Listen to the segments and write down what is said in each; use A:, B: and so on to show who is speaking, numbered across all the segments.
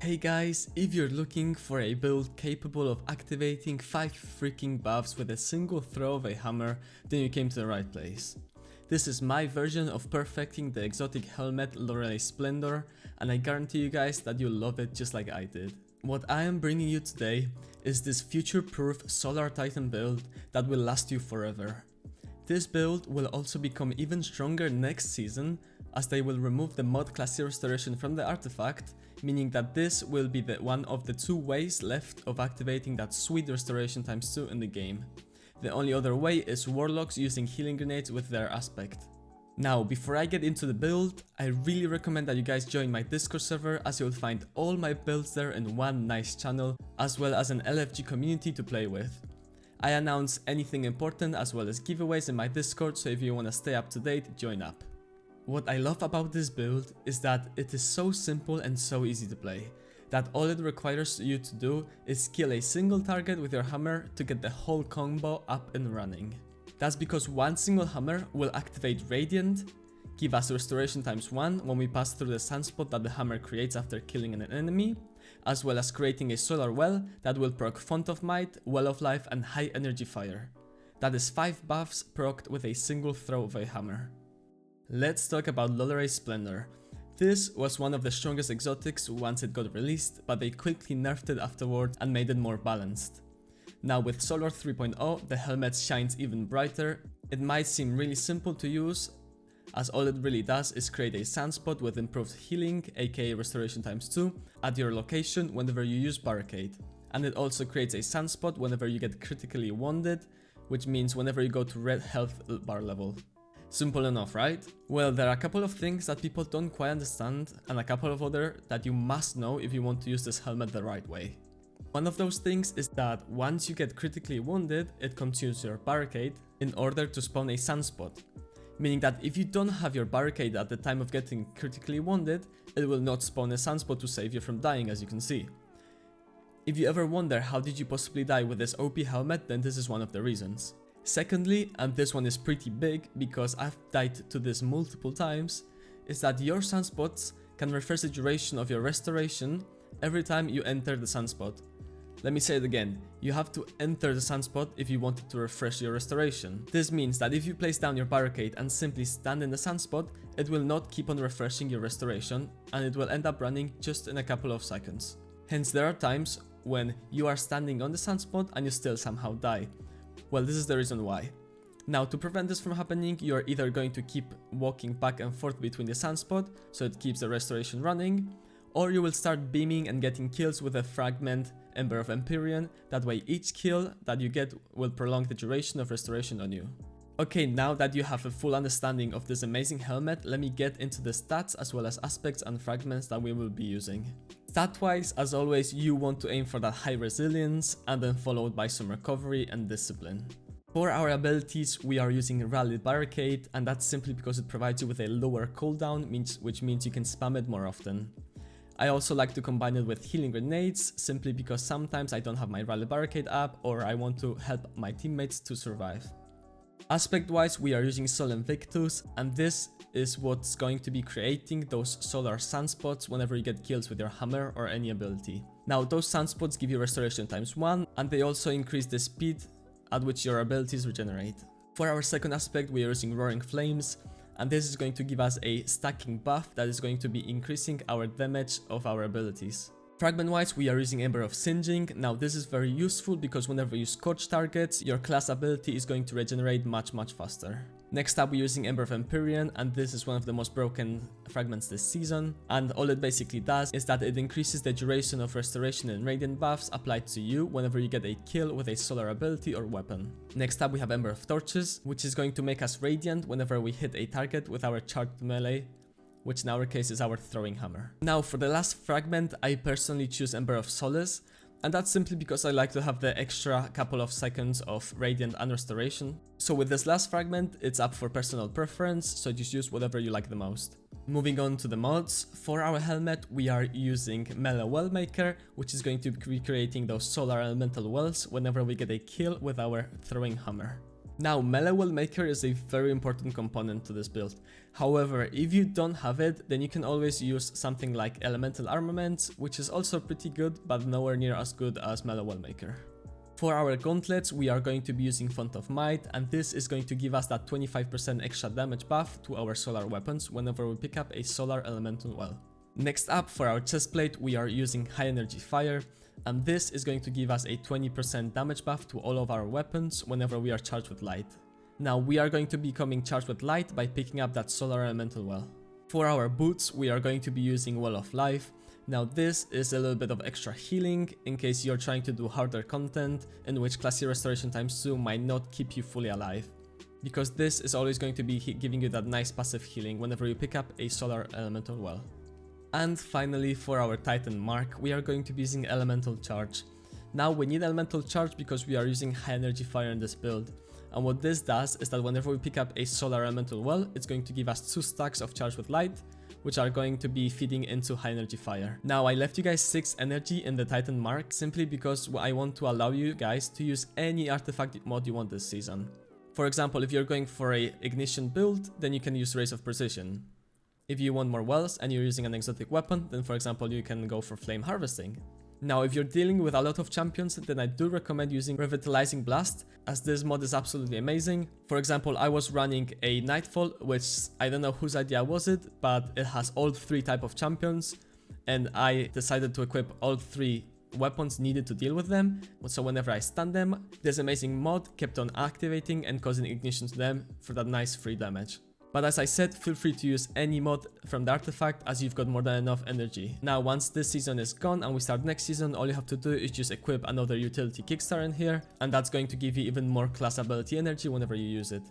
A: Hey guys, if you're looking for a build capable of activating 5 freaking buffs with a single throw of a hammer, then you came to the right place. This is my version of perfecting the exotic helmet Loreley Splendor, and I guarantee you guys that you'll love it just like I did. What I am bringing you today is this future-proof Solar Titan build that will last you forever. This build will also become even stronger next season, as they will remove the mod classy restoration from the artifact, meaning that this will be one of the 2 ways left of activating that sweet restoration ×2 in the game. The only other way is warlocks using healing grenades with their aspect. Now, before I get into the build, I really recommend that you guys join my Discord server, as you'll find all my builds there in one nice channel, as well as an LFG community to play with. I announce anything important as well as giveaways in my Discord, so if you want to stay up to date, join up. What I love about this build is that it is so simple and so easy to play, that all it requires you to do is kill a single target with your hammer to get the whole combo up and running. That's because one single hammer will activate Radiant, give us restoration ×1 when we pass through the sunspot that the hammer creates after killing an enemy, as well as creating a solar well that will proc Font of Might, Well of Life and High Energy Fire. That is 5 buffs procced with a single throw of a hammer. Let's talk about Loreley Splendor. This was one of the strongest exotics once it got released, but they quickly nerfed it afterward and made it more balanced. Now with Solar 3.0, the helmet shines even brighter. It might seem really simple to use, as all it really does is create a sunspot with improved healing, aka restoration ×2, at your location whenever you use Barricade. And it also creates a sunspot whenever you get critically wounded, which means whenever you go to red health bar level. Simple enough, right? Well, there are a couple of things that people don't quite understand, and a couple of other that you must know if you want to use this helmet the right way. One of those things is that once you get critically wounded, it consumes your Barricade in order to spawn a sunspot. Meaning that if you don't have your Barricade at the time of getting critically wounded, it will not spawn a sunspot to save you from dying, as you can see. If you ever wonder how did you possibly die with this OP helmet, then this is one of the reasons. Secondly, and this one is pretty big because I've died to this multiple times, is that your sunspots can refresh the duration of your restoration every time you enter the sunspot. Let me say it again, you have to enter the sunspot if you want it to refresh your restoration. This means that if you place down your Barricade and simply stand in the sunspot, it will not keep on refreshing your restoration, and it will end up running just in a couple of seconds. Hence there are times when you are standing on the sunspot and you still somehow die. Well, this is the reason why. Now, to prevent this from happening, you are either going to keep walking back and forth between the sunspot, so it keeps the restoration running, or you will start beaming and getting kills with a Fragment, Ember of Empyrean. That way each kill that you get will prolong the duration of restoration on you. Okay, now that you have a full understanding of this amazing helmet, let me get into the stats as well as aspects and fragments that we will be using. Stat-wise, as always, you want to aim for that high resilience and then followed by some recovery and discipline. For our abilities, we are using Rally Barricade, and that's simply because it provides you with a lower cooldown, which means you can spam it more often. I also like to combine it with healing grenades, simply because sometimes I don't have my Rally Barricade up or I want to help my teammates to survive. Aspect-wise, we are using Sol Invictus, and this is what's going to be creating those solar sunspots whenever you get kills with your hammer or any ability. Now, those sunspots give you restoration ×1, and they also increase the speed at which your abilities regenerate. For our second aspect, we are using Roaring Flames, and this is going to give us a stacking buff that is going to be increasing our damage of our abilities. Fragment-wise, we are using Ember of Singeing. Now, this is very useful because whenever you scorch targets, your class ability is going to regenerate much faster. Next up, we're using Ember of Empyrean, and this is one of the most broken fragments this season. And all it basically does is that it increases the duration of restoration and radiant buffs applied to you whenever you get a kill with a solar ability or weapon. Next up, we have Ember of Torches, which is going to make us radiant whenever we hit a target with our charged melee, which in our case is our throwing hammer. Now, for the last fragment, I personally choose Ember of Solace, and that's simply because I like to have the extra couple of seconds of radiant and restoration. So with this last fragment, it's up for personal preference, so just use whatever you like the most. Moving on to the mods, for our helmet we are using Melee Wellmaker, which is going to be creating those solar elemental wells whenever we get a kill with our throwing hammer. Now, melee wall maker is a very important component to this build. However, if you don't have it, then you can always use something like elemental armaments, which is also pretty good, but nowhere near as good as melee wall maker. For our gauntlets, we are going to be using Font of Might, and this is going to give us that 25% extra damage buff to our solar weapons whenever we pick up a solar elemental well. Next up, for our chestplate, we are using High Energy Fire, and this is going to give us a 20% damage buff to all of our weapons whenever we are charged with light. Now, we are going to be becoming charged with light by picking up that solar elemental well. For our boots, we are going to be using Wall of Life. Now, this is a little bit of extra healing in case you're trying to do harder content in which Classy Restoration times 2 might not keep you fully alive, because this is always going to be giving you that nice passive healing whenever you pick up a solar elemental well. And finally, for our Titan Mark, we are going to be using Elemental Charge. Now, we need Elemental Charge because we are using High Energy Fire in this build, and what this does is that whenever we pick up a solar elemental well, it's going to give us 2 stacks of Charge with Light, which are going to be feeding into High Energy Fire. Now, I left you guys 6 energy in the Titan Mark simply because I want to allow you guys to use any artifact mod you want this season. For example, if you're going for a Ignition build, then you can use Rays of Precision. If you want more wells and you're using an exotic weapon, then for example you can go for Flame Harvesting. Now, if you're dealing with a lot of champions, then I do recommend using Revitalizing Blast, as this mod is absolutely amazing. For example, I was running a Nightfall, which I don't know whose idea was it, but it has all 3 type of champions, and I decided to equip all 3 weapons needed to deal with them. So whenever I stun them, this amazing mod kept on activating and causing ignition to them for that nice free damage. But as I said, feel free to use any mod from the artifact as you've got more than enough energy. Now, once this season is gone and we start next season, all you have to do is just equip another utility Kickstar in here, and that's going to give you even more class ability energy whenever you use it.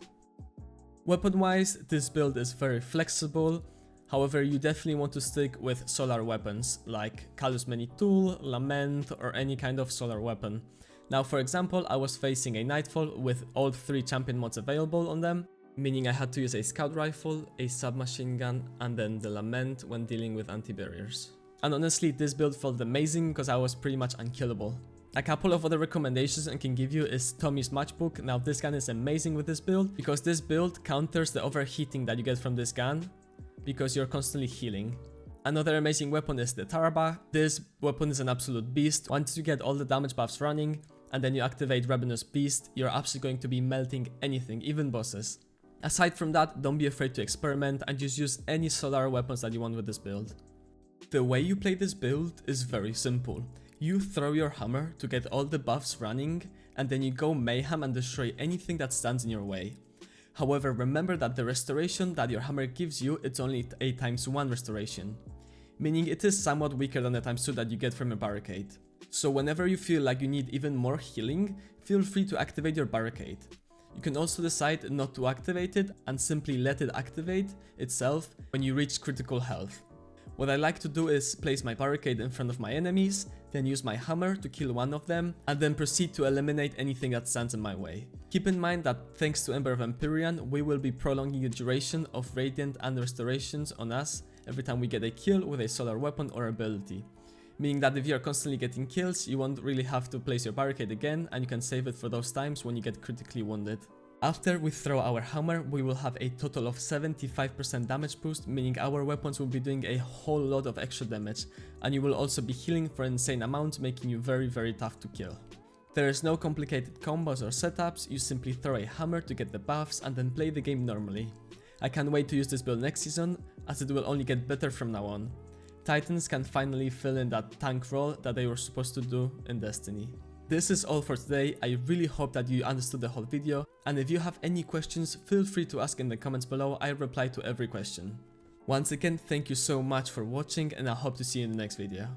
A: Weapon wise, this build is very flexible. However, you definitely want to stick with solar weapons like Callous Many Tool, Lament, or any kind of solar weapon. Now, for example, I was facing a Nightfall with all 3 champion mods available on them, meaning I had to use a scout rifle, a submachine gun, and then the Lament when dealing with anti-barriers. And honestly, this build felt amazing because I was pretty much unkillable. A couple of other recommendations I can give you is Tommy's Matchbook. Now, this gun is amazing with this build because this build counters the overheating that you get from this gun because you're constantly healing. Another amazing weapon is the Taraba. This weapon is an absolute beast. Once you get all the damage buffs running and then you activate Ravenous Beast, you're absolutely going to be melting anything, even bosses. Aside from that, don't be afraid to experiment and just use any solar weapons that you want with this build. The way you play this build is very simple. You throw your hammer to get all the buffs running, and then you go mayhem and destroy anything that stands in your way. However, remember that the restoration that your hammer gives you, it's only a ×1 restoration, meaning it is somewhat weaker than the ×2 that you get from a barricade. So whenever you feel like you need even more healing, feel free to activate your barricade. You can also decide not to activate it and simply let it activate itself when you reach critical health. What I like to do is place my barricade in front of my enemies, then use my hammer to kill one of them, and then proceed to eliminate anything that stands in my way. Keep in mind that thanks to Ember of Empyrean, we will be prolonging the duration of Radiant and Restorations on us every time we get a kill with a solar weapon or ability. Meaning that if you're constantly getting kills, you won't really have to place your barricade again, and you can save it for those times when you get critically wounded. After we throw our hammer, we will have a total of 75% damage boost, meaning our weapons will be doing a whole lot of extra damage, and you will also be healing for insane amounts, making you very tough to kill. There is no complicated combos or setups, you simply throw a hammer to get the buffs and then play the game normally. I can't wait to use this build next season, as it will only get better from now on. Titans can finally fill in that tank role that they were supposed to do in Destiny. This is all for today. I really hope that you understood the whole video, and if you have any questions, feel free to ask in the comments below. I reply to every question. Once again, thank you so much for watching, and I hope to see you in the next video.